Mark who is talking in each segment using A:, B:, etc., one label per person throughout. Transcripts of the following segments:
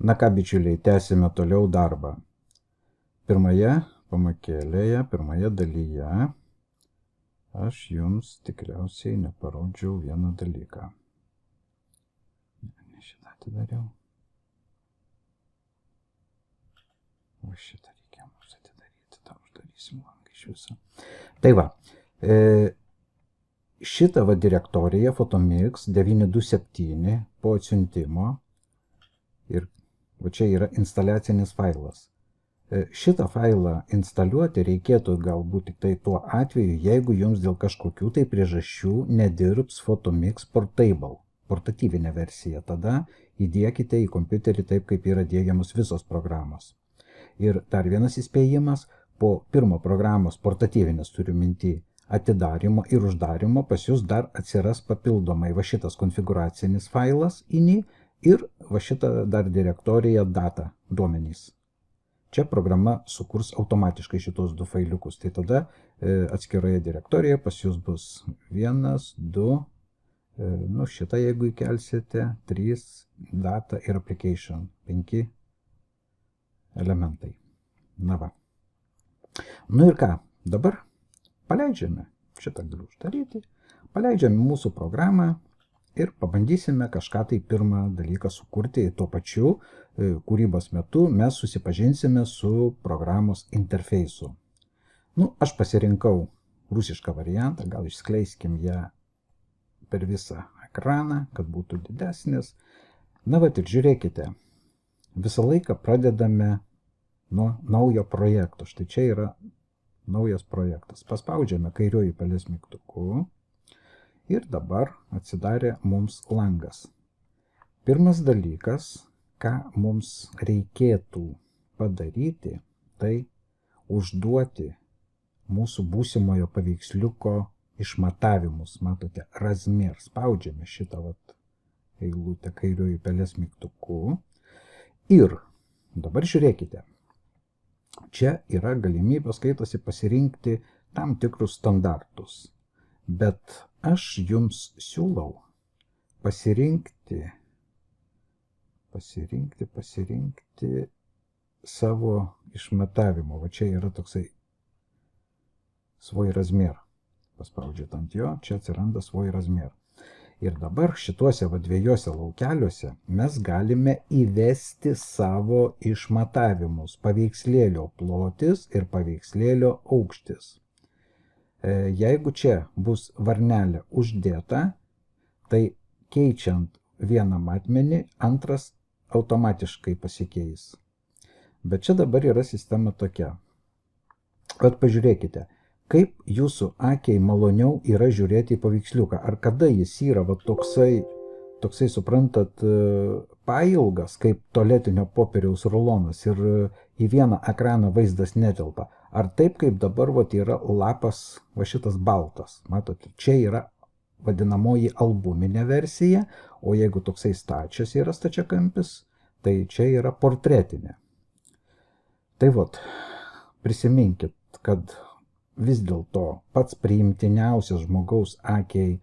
A: Na ką, bičiuliai, tęsime toliau darbą. Pirmoje pamakėlėje, pirmoje dalyje aš jums tikriausiai neparodžiau vieną dalyką. Ne šitą atidariau. O šitą reikia mums atidaryti, tą uždarysim langą iš viso. Tai va, šitą va direktoriją Photomix 927 po atsiuntimo ir va čia yra instaliacinis failas. Šitą failą instaliuoti reikėtų galbūt tik tai tuo atveju, jeigu jums dėl kažkokių tai priežasčių nedirbs Photomix Portable, portatyvinė versija. Tada įdėkite į kompiuterį taip, kaip yra diegiamos visos programos. Ir dar vienas įspėjimas, po pirmo programos portatyvinės turiu minty atidarimo ir uždarimo pas jūs dar atsiras papildomai va šitas konfiguracinis failas ini ir va šitą dar direktoriją data duomenys. Čia programa sukurs automatiškai šitos du failiukus. Tai tada atskiroje direktorijoje pas jūs bus 1, 2, nu šitą jeigu įkelsite, 3, data ir application, 5 elementai. Na va. Nu ir ką, dabar paleidžiame, šitą galiu uždaryti, paleidžiame mūsų programą ir pabandysime kažką tai pirmą dalyką sukurti. Tuo pačiu kūrybos metu mes susipažinsime su programos interfeisu. Nu, aš pasirinkau rusišką variantą, gal išskleiskim ją per visą ekraną, kad būtų didesnis. Na vat ir žiūrėkite, visą laiką pradedame nuo naujo projekto. Štai čia yra naujas projektas. Paspaudžiame kairiuoju pelės mygtuku. Ir dabar atsidarė mums langas. Pirmas dalykas, ką mums reikėtų padaryti, tai užduoti mūsų būsimojo paveiksliuko išmatavimus. Matote, razmer. Spaudžiame šitą eilutę kairiuoju pelės mygtuku. Ir dabar žiūrėkite. Čia yra galimybė, skaitosi, pasirinkti tam tikrus standartus. Bet aš jums siūlau pasirinkti savo išmatavimo. Va čia yra toksai svoj razmer. Paspaudžiat ant jo, čia atsiranda svoj razmer. Ir dabar šituose dviejose laukeliuose mes galime įvesti savo išmatavimus. Paveikslėlio plotis ir paveikslėlio aukštis. Jeigu čia bus varnelė uždėta, tai keičiant vieną matmenį, antras automatiškai pasikeis. Bet čia dabar yra sistema tokia. Vat pažiūrėkite, kaip jūsų akiai maloniau yra žiūrėti į paveiksliuką. Ar kada jis yra toksai, suprantat, pailgas, kaip tualetinio popieriaus rulonas ir į vieną ekraną vaizdas netelpa. Ar taip, kaip dabar yra lapas šitas baltas. Matote, čia yra vadinamoji albuminė versija, o jeigu toksai stačias yra stačiakampis, tai čia yra portretinė. Tai prisiminkit, kad vis dėlto pats priimtiniausias žmogaus akiai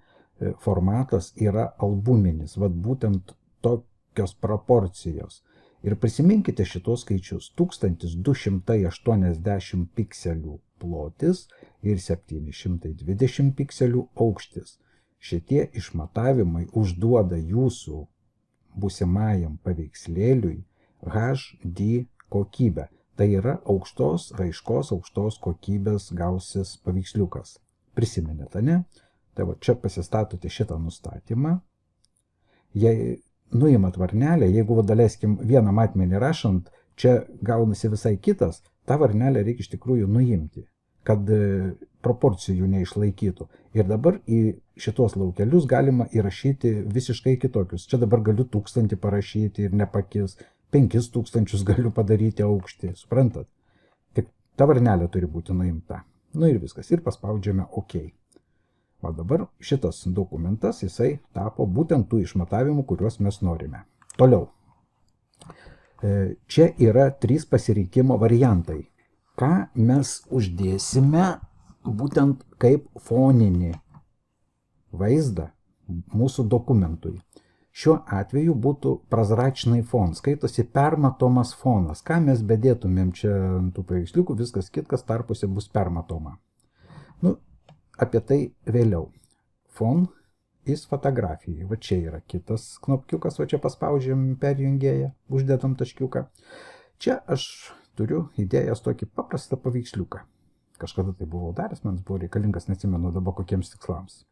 A: formatas yra albuminis, būtent tokios proporcijos. Ir prisiminkite šitos skaičius: 1280 pikselių plotis ir 720 pikselių aukštis. Šitie išmatavimai užduoda jūsų būsimajam paveikslėliui HD kokybę. Tai yra aukštos raiškos, aukštos kokybės gausis paveiksliukas. Prisiminėte, ne? Tai čia pasistatote šitą nustatymą. Jei nuimat varnelę, jeigu daleiskim vieną matmenį rašant, čia gaunasi visai kitas, tą varnelę reikia iš tikrųjų nuimti, kad proporcijų neišlaikytų. Ir dabar į šitos laukelius galima įrašyti visiškai kitokius. Čia dabar galiu 1000 parašyti ir nepakis, 5000 galiu padaryti aukštį, suprantat? Tik ta varnelė turi būti nuimta. Nu ir viskas, ir paspaudžiame OK. O dabar šitas dokumentas, jisai tapo būtent tų išmatavimų, kuriuos mes norime. Toliau. Čia yra 3 pasirinkimo variantai. Ką mes uždėsime būtent kaip foninį vaizdą mūsų dokumentui. Šiuo atveju būtų prozračnai fon, skaitosi permatomas fonas. Ką mes bedėtumėm čia ant tų paveiksliukų, viskas kitkas tarpuose bus permatoma. Nu, apie tai vėliau. Fon is fotografijai. Va čia yra kitas knopkiukas, va čia paspaudžiam perjungėją, uždedam taškiuką. Čia aš turiu įdėjęs tokį paprastą paveiksliuką. Kažkada tai buvau daręs, man buvo reikalingas, neatsimenu dabar kokiems tikslams.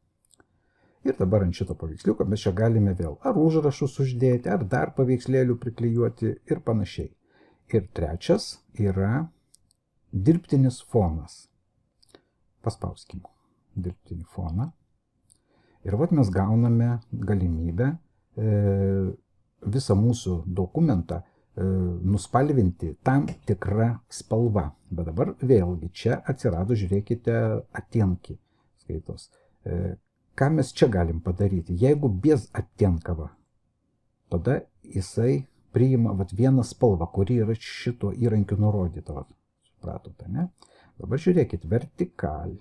A: Ir dabar ant šito paveiksliuko mes čia galime vėl ar užrašus uždėti, ar dar paveikslėlių priklijuoti ir panašiai. Ir trečias yra dirbtinis fonas. Paspauskim dirbtinį foną. Ir vat mes gauname galimybę visą mūsų dokumentą nuspalvinti tam tikrą spalvą. Bet dabar vėlgi čia atsirado, žiūrėkite, attienkį skaitos. Ką mes čia galim padaryti? Jeigu bez attienkava, tada jisai priima vat vieną spalvą, kuri yra šito įrankiu nurodyta. Vat, supratote, ne? Dabar žiūrėkit, vertikal.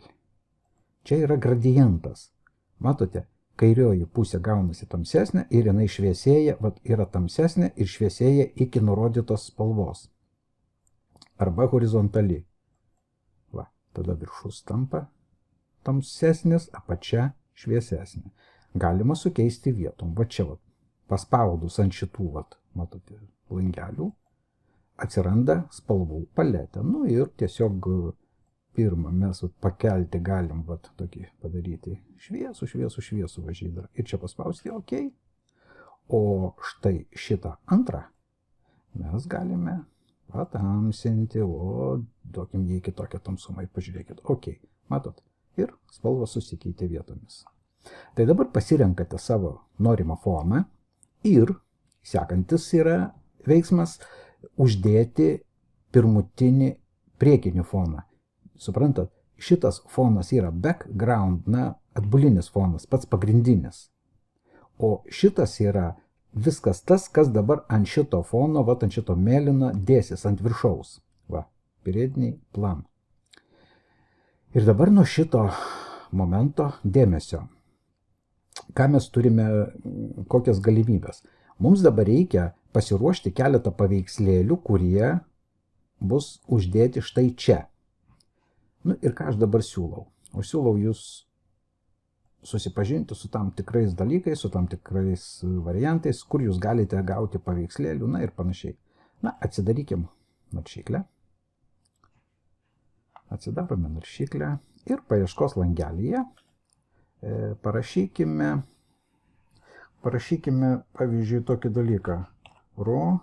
A: Čia yra gradientas. Matote, kairioji pusė gaunasi tamsesnė ir jinai šviesėja, vat yra tamsesnė ir šviesėja iki nurodytos spalvos. Arba horizontali. Va, tada viršus tampa tamsesnis, apačia šviesesnė. Galima sukeisti vietom. Va čia, vat, paspaudus ant šitų, vat, matote, langelių, atsiranda spalvų paletė. Nu ir tiesiog pirmą mes vat, pakelti galim vat, tokį padaryti šviesų važydą. Ir čia paspausti OK. O štai šitą antrą mes galime patamsinti, o duokim jį kitokią tamsumą. Pažiūrėkit, OK. Matot? Ir spalvos susikeitė vietomis. Tai dabar pasirenkate savo norimą foną ir sekantis yra veiksmas uždėti pirmutinį priekinį foną. Suprantat, šitas fonas yra background, na, atbulinis fonas, pats pagrindinis. O šitas yra viskas tas, kas dabar ant šito fono, vat ant šito mėlyno dėsis ant viršaus. Va, periodiniai plan. Ir dabar nuo šito momento dėmesio. Ką mes turime, kokias galimybės? Mums dabar reikia pasiruošti keletą paveikslėlių, kurie bus uždėti štai čia. Nu ir ką aš dabar siūlau? Aš siūlau jūs susipažinti su tam tikrais dalykais, su tam tikrais variantais, kur jūs galite gauti paveikslėlių, na ir panašiai. Na, atsidarykim naršyklę. Atsidarome naršyklę ir paieškos langelyje parašykime, pavyzdžiui, tokį dalyką. Rožės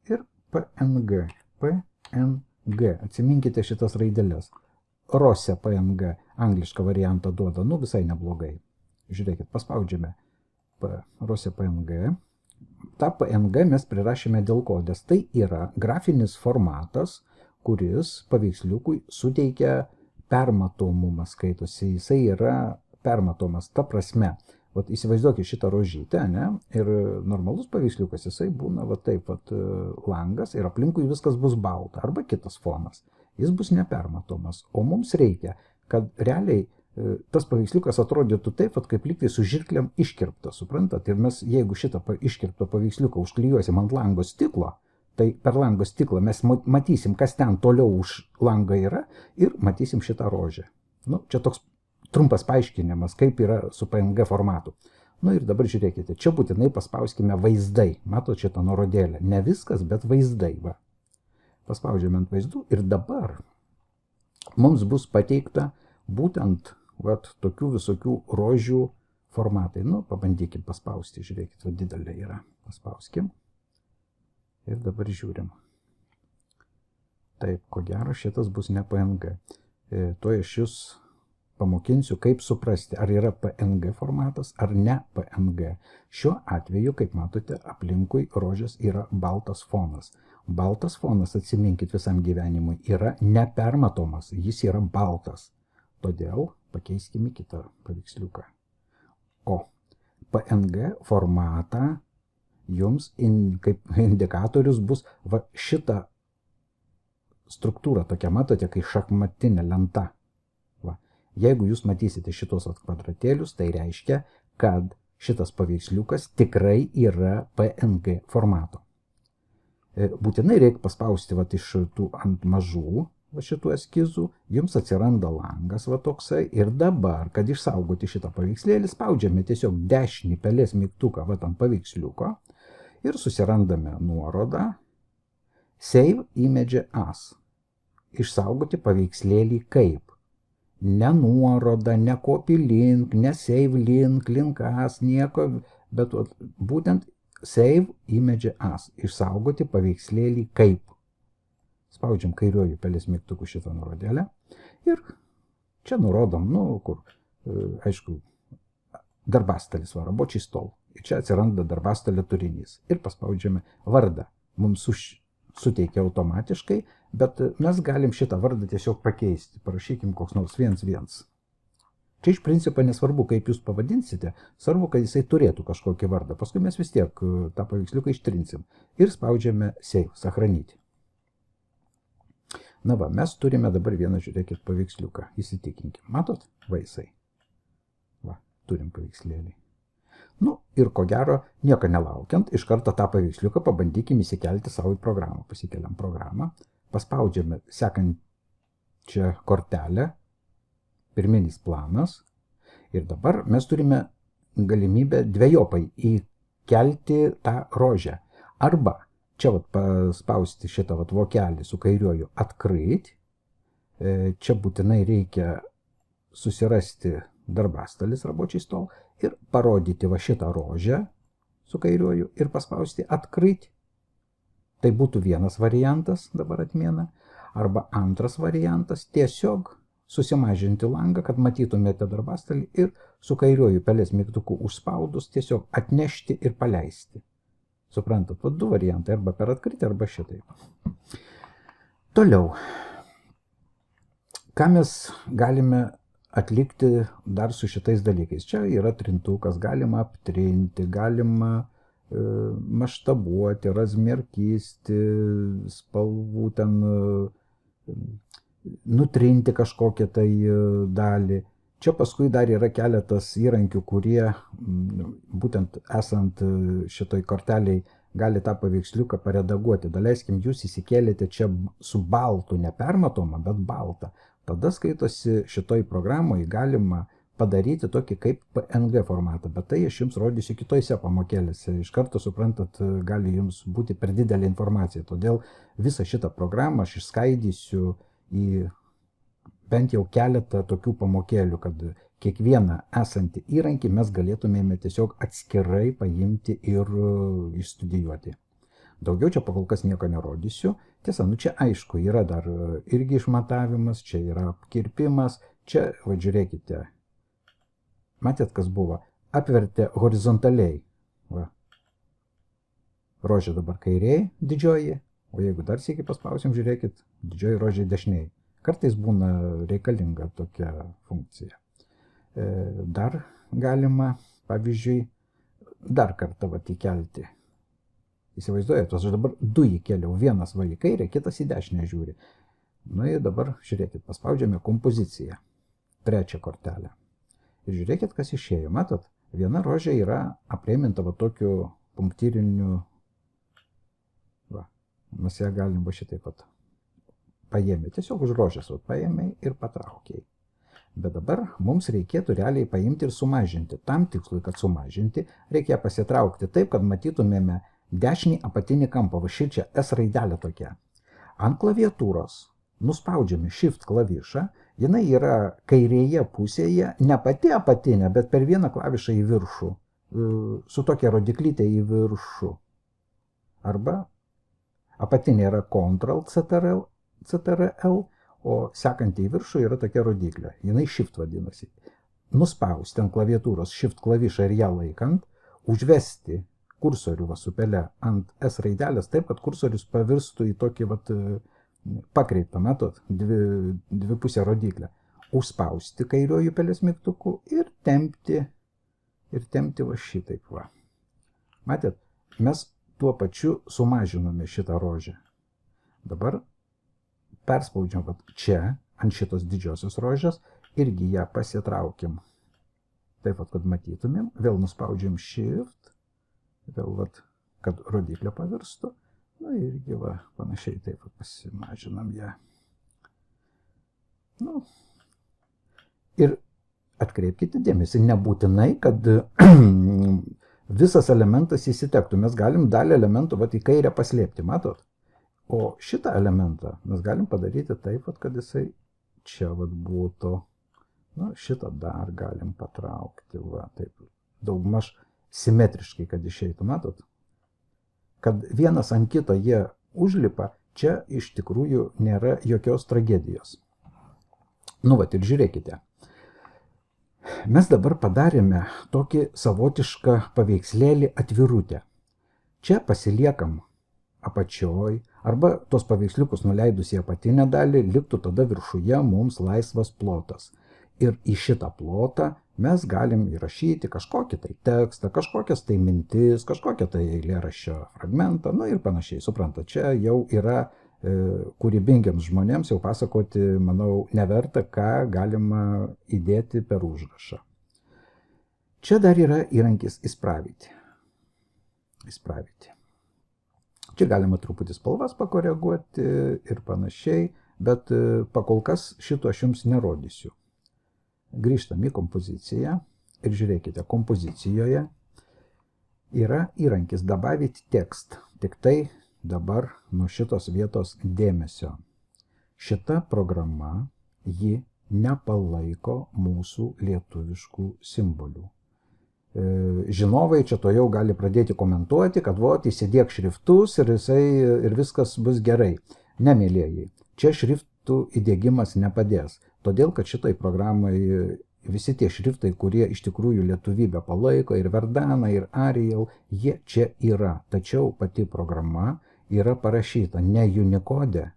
A: ir PNG. PNG. Atsiminkite šitas raidelės. Rose PNG. Anglišką variantą duoda. Nu, visai neblogai. Žiūrėkit, paspaudžiame Rose PNG. Ta PNG mes prirašėme dėl ko, nes tai yra grafinis formatas, kuris paveiksliukui suteikia permatomumą, skaitosi. Jisai yra permatomas, ta prasme. Vat įsivaizduokit šitą rožytę, ne? Ir normalus paveiksliukas, jisai būna va taip, vat, langas ir aplinkui viskas bus balta, arba kitas fonas. Jis bus nepermatomas. O mums reikia, kad realiai tas paveiksliukas atrodytų taip, kaip lygtai su žirklėm iškirpta, suprantat? Ir mes, jeigu šitą iškirptą paveiksliuką užklijuosim ant lango stiklo, tai per lango stiklą mes matysim, kas ten toliau už langą yra ir matysim šitą rožę. Nu, čia toks trumpas paaiškinimas, kaip yra su PNG formatu. Nu ir dabar žiūrėkite, čia būtinai paspauskime vaizdai. Matot šitą nurodėlę? Ne viskas, bet vaizdai. Va. Paspaudžiame ant vaizdų ir dabar mums bus pateikta būtent vat, tokių visokių rožių formatai. Nu, pabandykim paspausti, žiūrėkit, va, didelė yra. Paspauskim. Ir dabar žiūrim. Taip, ko gero, šitas bus ne PNG. Tuoj aš jūs pamokinsiu, kaip suprasti, ar yra PNG formatas, ar ne PNG. Šiuo atveju, kaip matote, aplinkui rožės yra baltas fonas. Baltas fonas, atsiminkit visam gyvenimui, yra nepermatomas, jis yra baltas. Todėl pakeiskime kitą paveiksliuką. O PNG formatą jums kaip indikatorius bus va šita struktūra tokia, matote, kai šachmatinė lenta. Va. Jeigu jūs matysite šitos kvadratėlius, tai reiškia, kad šitas paveiksliukas tikrai yra PNG formato. Būtinai reikia paspausti iš tų ant mažų šitų eskizų, jums atsiranda langas toksai ir dabar, kad išsaugoti šitą paveikslėlį, spaudžiame tiesiog dešinį pelės mygtuką ant paveiksliuko ir susirandame nuorodą Save Image As. Išsaugoti paveikslėlį kaip. Ne nuoroda, ne copy link, ne save link, link as, nieko, bet būtent Save Image As. Išsaugoti paveikslėlį kaip. Spaudžiam kairiuoju pelės mygtuku šitą nuorodėlę ir čia nurodom, kur, aišku, darbastalis, rabočiai stol. Ir čia atsiranda darbastalio turinys. Ir paspaudžiame vardą. Mums suteikia automatiškai, bet mes galim šitą vardą tiesiog pakeisti. Parašykim koks nors 1.1. Čia iš principo nesvarbu, kaip jūs pavadinsite, svarbu, kad jisai turėtų kažkokį vardą. Paskui mes vis tiek tą paveiksliuką ištrinsim. Ir spaudžiame Save, sachranyti. Na va, mes turime dabar vieną, žiūrėkit, paveiksliuką. Įsitikinkim. Matot? Vaisai. Va, turim paveikslėlį. Ir ko gero, nieko nelaukiant, iš karto tą paveiksliuką pabandykim įsikelti savo į programą. Pasikeliam programą, paspaudžiame sekančią kortelę, pirminis planas. Ir dabar mes turime galimybę dvejopai įkelti tą rožę. Arba čia paspausti šitą vokelį su kairiuoju atkrait. Čia būtinai reikia susirasti darbastalis rabočiai stol ir parodyti šitą rožę su kairiuoju ir paspausti atkrait. Tai būtų vienas variantas, dabar atmėna. Arba antras variantas, tiesiog susimažinti langą, kad matytumėte darbastalį ir su kairiuoju pelės mygtuku užspaudus tiesiog atnešti ir paleisti. Suprantat, du variantai, arba per atkritį, arba šitaip. Toliau. Ką mes galime atlikti dar su šitais dalykais? Čia yra trintukas, galima aptrinti, galima maštabuoti, razmerkisti, spalvų ten nutrinti kažkokią tai dalį. Čia paskui dar yra keletas įrankių, kurie būtent esant šitoj korteliai gali tą paveiksliuką paredaguoti. Daleiskim, jūs įsikėlėte čia su baltu, nepermatoma, bet balta. Tada skaitosi šitoj programoje galima padaryti tokį kaip PNG formatą, bet tai aš jums rodysiu kitose pamokėlėse. Iš karto suprantat, gali jums būti per didelė informacija. Todėl visą šitą programą aš išskaidysiu į bent jau keletą tokių pamokėlių, kad kiekvieną esantį įrankį mes galėtumėme tiesiog atskirai paimti ir išstudijuoti. Daugiau čia pakol kas nieko nerodysiu. Tiesa, čia aišku, yra dar irgi išmatavimas, čia yra apkirpimas, čia, žiūrėkite, matėt, kas buvo? Apvertė horizontaliai. Rožė dabar kairiai, didžioji, o jeigu dar sėki paspausim, žiūrėkit, didžioji rožė dešiniai. Kartais būna reikalinga tokia funkcija. Dar galima, pavyzdžiui, dar kartą įkelti. Įsivaizduojate, aš dabar du įkėliau, vienas į kairę, kitas į dešinę žiūri. Ir dabar, žiūrėkit, paspaudžiame kompoziciją, trečią kortelę. Ir žiūrėkit, kas išėjo. Matot, viena rožė yra aprėminta tokiu punktyriniu. Mes ją galim šitaip pat. Paėmė, tiesiog už rožės paėmė ir patraukė. Bet dabar mums reikėtų realiai paimti ir sumažinti. Tam tikslui, kad sumažinti, reikia pasitraukti taip, kad matytumėme dešinį apatinį kampą. Šičia S raidelė tokia. Ant klaviatūros nuspaudžiame Shift klavišą. Jinai yra kairėje pusėje, ne pati apatinė, bet per vieną klavišą į viršų. Su tokia rodiklytė į viršų. Arba apatinė yra Ctrl CTRL, o sekantį į viršų yra tokia rodiklė. Jinai Shift vadinasi. Nuspausti ant klaviatūros Shift klavišą ir ją laikant, užvesti kursorių su pele ant S raidelės taip, kad kursorius pavirstų į tokį pakreiptą, matot, dvipusę rodiklę. Užspausti kairiuoju pelės mygtuku ir tempti šitaip. Matėt, mes tuo pačiu sumažinome šitą rožę. Dabar perspaudžiam čia ant šitos didžiosios rožės irgi ją pasitraukim. Taip, kad matytumėm, vėl nuspaudžiam Shift, vėl, kad rodiklio pavirstų, nu irgi panašiai taip pasimažinam ją. Nu, ir atkreipkite dėmesį, nebūtinai, kad visas elementas įsitektų. Mes galim dalį elementų į kairę paslėpti, matot? O šitą elementą mes galim padaryti taip, kad jisai čia būtų. Nu, šitą dar galim patraukti, taip, daugmaž simetriškai, kad išeitų, matot? Kad vienas ant kito jie užlipa, čia iš tikrųjų nėra jokios tragedijos. Nu, ir žiūrėkite. Mes dabar padarėme tokį savotišką paveikslėlį atvirutę. Čia pasiliekam apačioj, arba tos paveiksliukus nuleidus į apatinę dalį, liktų tada viršuje mums laisvas plotas. Ir į šitą plotą mes galim įrašyti kažkokį tai tekstą, kažkokias tai mintis, kažkokią tai eilėraščio fragmentą, nu ir panašiai. Suprantat, čia jau yra kūrybingiams žmonėms jau pasakoti, manau, neverta, ką galima įdėti per užrašą. Čia dar yra įrankis įspravyti. Čia galima truputį spalvas pakoreguoti ir panašiai, bet pakol kas šito aš jums nerodysiu. Grįžtam į kompoziciją ir žiūrėkite, kompozicijoje yra įrankis dabavyti tekst, tik tai dabar nuo šitos vietos dėmesio. Šita programa, ji nepalaiko mūsų lietuviškų simbolių. Žinovai čia to jau gali pradėti komentuoti, kad įsidėk šriftus ir viskas bus gerai. Ne, mielieji, čia šriftų įdėgymas nepadės, todėl kad šitai programai visi tie šriftai, kurie iš tikrųjų lietuvybę palaiko, ir Verdana, ir Arial, jie čia yra. Tačiau pati programa yra parašyta ne Unicode.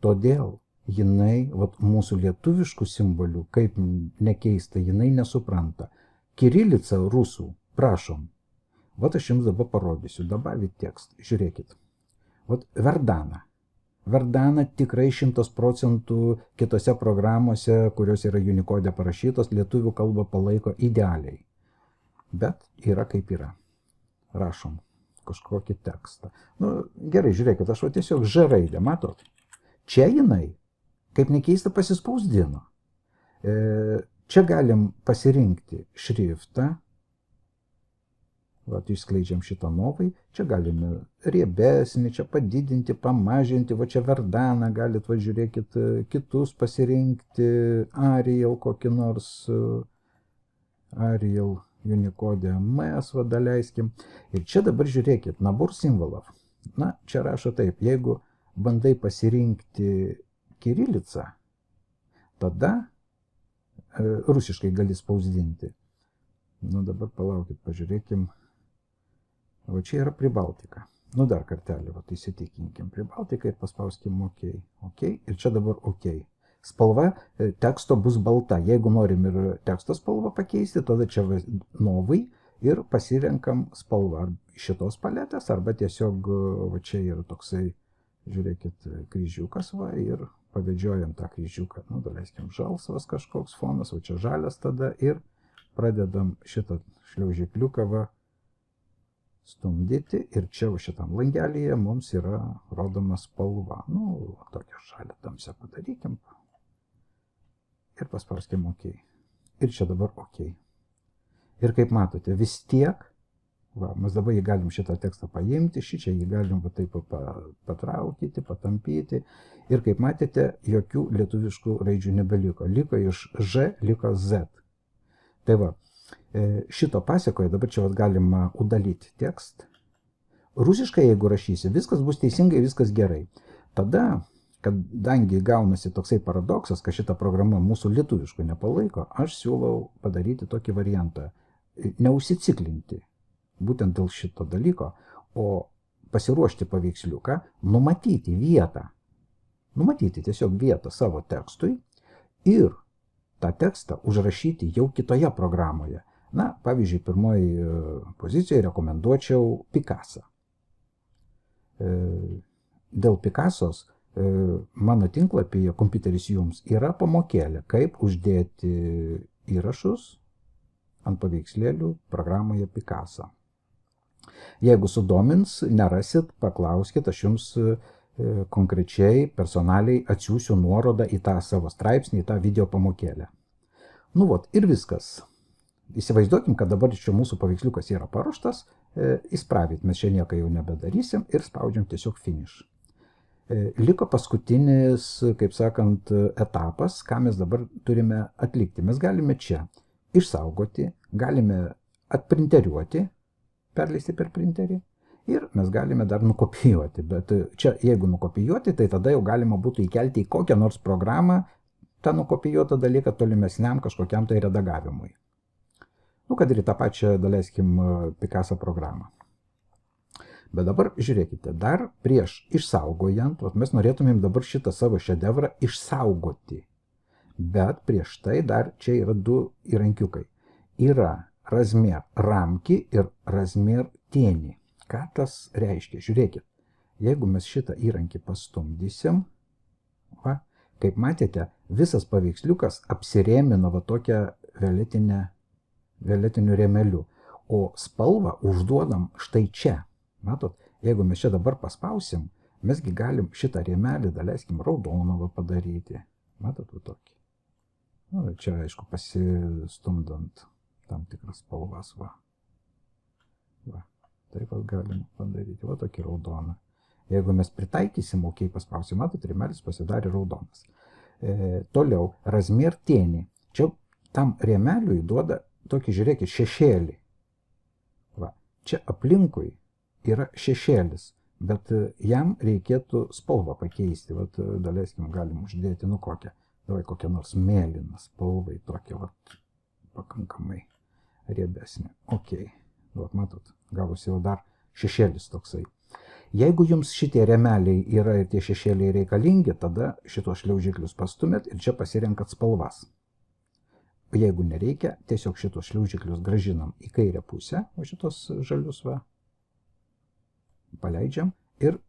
A: Todėl jinai, mūsų lietuviškų simbolių, kaip nekeista, jinai nesupranta. Kirilica rusų, prašom. Aš jums dabar parodysiu, dabavit tekstą. Žiūrėkit. Verdana. Verdana tikrai 100% kitose programuose, kurios yra Unicode parašytos, lietuvių kalbą palaiko idealiai. Bet yra kaip yra. Rašom kažkokį tekstą. Nu, gerai, žiūrėkit, aš tiesiog Ž raidę, matot? Čia jinai, kaip nekeista, pasispausdino. Čia galim pasirinkti šriftą. Išskleidžiam šitą novai. Čia galime riebesnį, čia padidinti, pamažinti. Čia Verdana, galit, žiūrėkit, kitus pasirinkti. Arial kokį nors. Arial Unicode mes daleiskim. Ir čia dabar žiūrėkit, nabor simvolov. Na, čia rašo taip, jeigu bandai pasirinkti kirilicą, tada rusiškai gali spausdinti. Nu, dabar palaukit, pažiūrėkim. O čia yra Pribaltika. Nu, dar kartelį, įsitikinkim Pribaltika ir paspauskim OK. OK. Ir čia dabar OK. Spalva teksto bus balta. Jeigu norim ir teksto spalvą pakeisti, tada čia novai ir pasirenkam spalvą šitos paletės, arba tiesiog čia yra toksai, žiūrėkit, kryžiukas ir pavedžiojam tą kryžiuką. Nu, daleiskim, žalsvas kažkoks fonas, čia žalias tada ir pradedam šitą šliaužikliuką stumdyti ir čia šitam langelyje mums yra rodoma spalva. Nu, tokią žalią tamsią padarykim. Ir paspauskim OK. Ir čia dabar OK. Ir kaip matote, vis tiek, mes dabar jį galim šitą tekstą paimti, šičia jį galim taip patraukyti, patampyti. Ir kaip matėte, jokių lietuviškų raidžių nebeliko. Liko iš Ž, liko Z. Tai šito pasakoje dabar čia galima udalyti tekstą. Rusiškai, jeigu rašysi, viskas bus teisingai, viskas gerai. Tada, kadangi gaunasi toksai paradoksas, kad šita programa mūsų lietuviškų nepalaiko, aš siūlau padaryti tokį variantą. Neužsiciklinti būtent dėl šito dalyko, o pasiruošti paveiksliuką, numatyti vietą. Numatyti tiesiog vietą savo tekstui ir tą tekstą užrašyti jau kitoje programoje. Na, pavyzdžiui, pirmoji pozicijoje rekomenduočiau Picasso. Dėl Picassos mano tinklapyje Kompiuteris jums yra pamokėlė, kaip uždėti įrašus ant paveikslėlių programoje Picasa. Jeigu sudomins, nerasit, paklauskit, aš jums konkrečiai, personaliai atsiųsiu nuorodą į tą savo straipsnį, į tą video pamokėlę. Nu vot, ir viskas. Įsivaizduokim, kad dabar čia mūsų paveiksliukas yra paruoštas, įspravit, mes čia nieko jau nebedarysim ir spaudžiam tiesiog finish. Liko paskutinis, kaip sakant, etapas, ką mes dabar turime atlikti. Mes galime čia išsaugoti, galime atprinteriuoti, perleisti per printerį ir mes galime dar nukopijuoti. Bet čia, jeigu nukopijuoti, tai tada jau galima būtų įkelti į kokią nors programą tą nukopijuotą dalyką tolimesniam kažkokiam tai redagavimui. Nu, kad ir tą pačią, daleiskim, Picasa programą. Bet dabar žiūrėkite, dar prieš išsaugojant, mes norėtumėm dabar šitą savo šedevrą išsaugoti. Bet prieš tai dar čia yra du įrankiukai. Yra razmer ramki ir razmer tieni. Ką tas reiškia? Žiūrėkit, jeigu mes šitą įrankį pastumdysim, va, kaip matėte, visas paveiksliukas apsirėmino va tokią violetiniu rėmeliu, o spalvą užduodam štai čia. Matot, jeigu mes čia dabar paspausim, mesgi galim šitą rėmelį, daleiskim, raudoną padaryti. Matot, va tokį. Nu, čia, aišku, pasistumdant tam tikras spalvas, va. Va, taip pat galim padaryti, va tokį raudoną. Jeigu mes pritaikysim, ok, paspausim, matot, rėmelis pasidarė raudonas. Toliau, razmer tieni. Čia tam rėmeliui duoda tokį, žiūrėkit, šešėlį. Va, čia aplinkui yra šešėlis, bet jam reikėtų spalvą pakeisti. Vat, daleiskim, galim uždėti, nu kokią nors mėlyną spalvą, tokią, vat, pakankamai riebesnį. Ok, vat, matot, gavosi jau dar šešėlis toksai. Jeigu jums šitie rėmeliai yra ir tie šešėliai reikalingi, tada šitos šliaužiklius pastumėt ir čia pasirenkat spalvas. Jeigu nereikia, tiesiog šitos šliaužiklius gražinam į kairę pusę, o šitos žalius, va, paleidžiam ir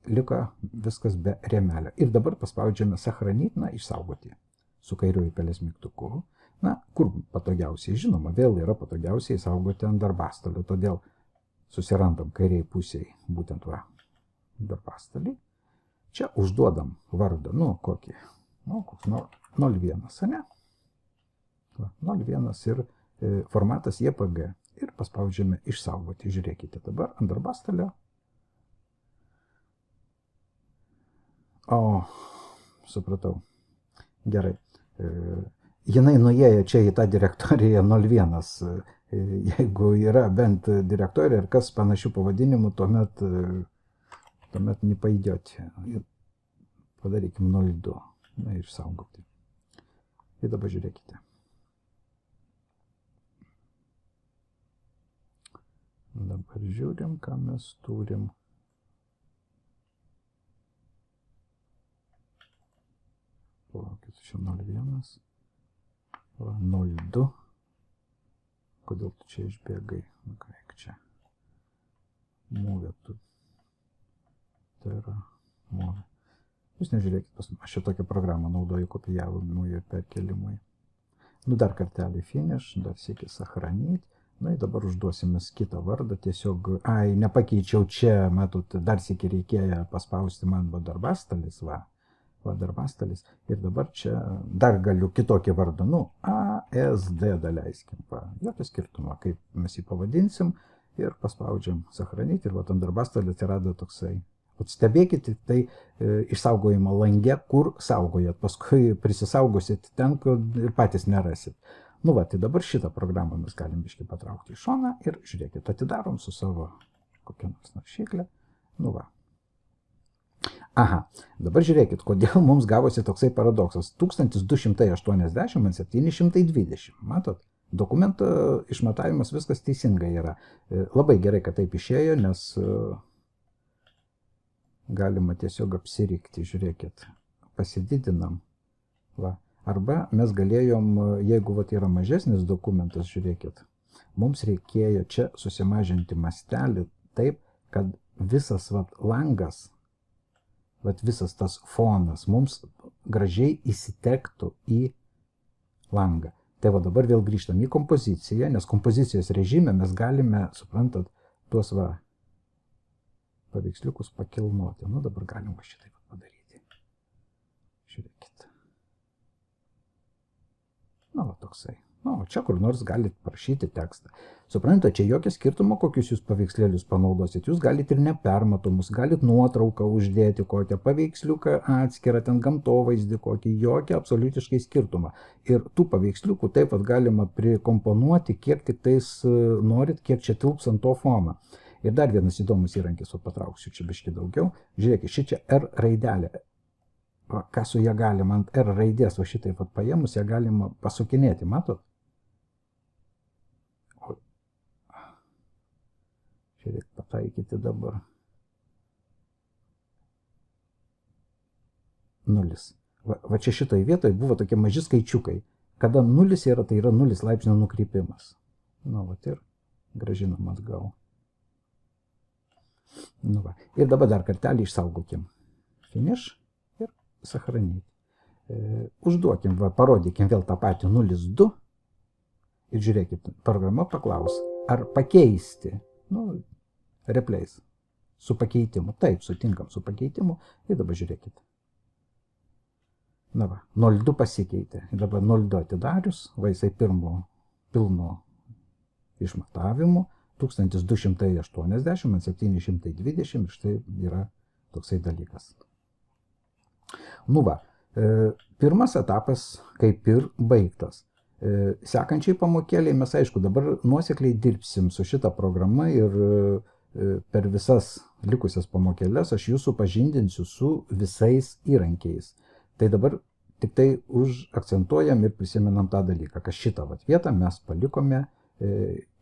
A: liko viskas be rėmelio. Ir dabar paspaudžiame sachranit, na, išsaugoti su kairiuoju pelės mygtuku. Na, kur patogiausiai? Žinoma, vėl yra patogiausiai saugoti ant darbastalio, todėl susirandam kairiai pusiai būtent va darbastalį. Čia užduodam vardą, nu, kokį, nu, koks 01, ne? 01 ir formatas JPG. Ir paspaudžiame išsaugoti. Žiūrėkite dabar ant darbastalio. O, supratau. Gerai. Jinai nuėjo čia į tą direktoriją 01. Jeigu yra bent direktorija ir kas panašių pavadinimų, tuomet nepaidėti. Padarykim 02. Na, išsaugoti. Ir dabar žiūrėkite. Dabar žiūrim, ką mes turim. Palaukit, čia 01. 02. Kodėl tu čia išbėgai? Nu, kaik čia. Movė tu. Tai yra movė. Jūs nežiūrėkit, aš čia tokią programą naudoju kopijavimui ir perkelimui. Nu, dar kartelį finish, dar sėki sachranit. Na, dabar užduosime kitą vardą, tiesiog, nepakeičiau čia, matot, dar sėki reikėjo paspausti man darbastalis, va darbastalis, ir dabar čia dar galiu kitokį vardą, nu, ASD daleiskim, va, jokio skirtumo, kaip mes jį pavadinsim, ir paspaudžiam sachranit, ir va, ant darbastalio atsirado toksai. Stebėkite tai išsaugojimo lange, kur saugojat, paskui prisisaugosit ten, ir patys nerasit. Nu va, tai dabar šitą programą mes galim biškį patraukti į šoną ir žiūrėkit, atidarom su savo kokią nors naršyklę. Nu va. Aha, dabar žiūrėkit, kodėl mums gavosi toksai paradoksas. 1280 ant 720. Matot, dokumento išmatavimas viskas teisingai yra. Labai gerai, kad taip išėjo, nes galima tiesiog apsirikti. Žiūrėkit, pasididinam. Va. Arba mes galėjom, jeigu vat, yra mažesnis dokumentas, žiūrėkit, mums reikėjo čia susimažinti mastelį taip, kad visas vat, langas vat visas tas fonas mums gražiai įsitektų į langą. Tai va dabar vėl grįžtam į kompoziciją, nes kompozicijos režime mes galime, suprantat, tuos va paveiksliukus pakilnoti. Nu dabar galim va šitaip padaryti. Žiūrėkit. Na va toksai. Na, o čia kur nors galite parašyti tekstą. Suprantate, čia jokio skirtumo, kokius jūs paveikslėlius panaudosit. Jūs galite ir nepermatomus, galite nuotrauką uždėti, kokią paveiksliuką atskirą, ten gamtovaizdį kokį, jokio absoliutiškai skirtumą. Ir tų paveiksliukų taip pat galima prikomponuoti, kiek tik tais norit, kiek čia tilps ant to fono. Ir dar vienas įdomus įrankis, o patrauksiu čia biškį daugiau. Žiūrėkit, šičia R raidelė. Va, ką su ją galima ant R raidės, o šitaip pat paėmus, ją galima pasukinėti, matot? Žiūrėk, pataikyti dabar. 0. Va čia šitoj vietoje buvo tokie maži skaičiukai. Kada 0 yra, tai yra 0 laipsnio nukrypimas. Nu, va ir grąžinam atgal. Nu, va. Ir dabar dar kartelį išsaugokim. Finish ir sachranyti. Užduokim, va, parodykim vėl tą patį 0,2. Ir žiūrėkit, programa paklaus, ar pakeisti. Nu, replace. Su pakeitimu. Taip, sutinkam su pakeitimu. Ir dabar žiūrėkit. Na va, 0,2 pasikeitė. Ir dabar 0,2 atidarius, va jisai pilno išmatavimu. 1280 ant 720 ir štai yra toksai dalykas. Nu va, pirmas etapas kaip ir baigtas. Sekančiai pamokėliai mes, aišku, dabar nuosekliai dirbsim su šita programa ir per visas likusias pamokėlės aš jūs supažindinsiu su visais įrankiais. Tai dabar tik tai užakcentuojam ir prisimenam tą dalyką, kad šitą vietą mes palikome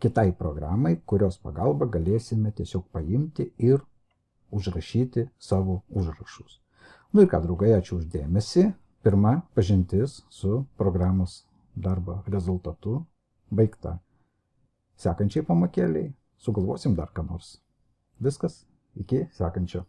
A: kitai programai, kurios pagalba galėsime tiesiog paimti ir užrašyti savo užrašus. Nu ir ką, draugai, ačiū už dėmesį. Pirma pažintis su programos darbo rezultatu baigta. Sekančiai pamokėliai sugalvosim dar ką nors. Viskas, iki sekančio.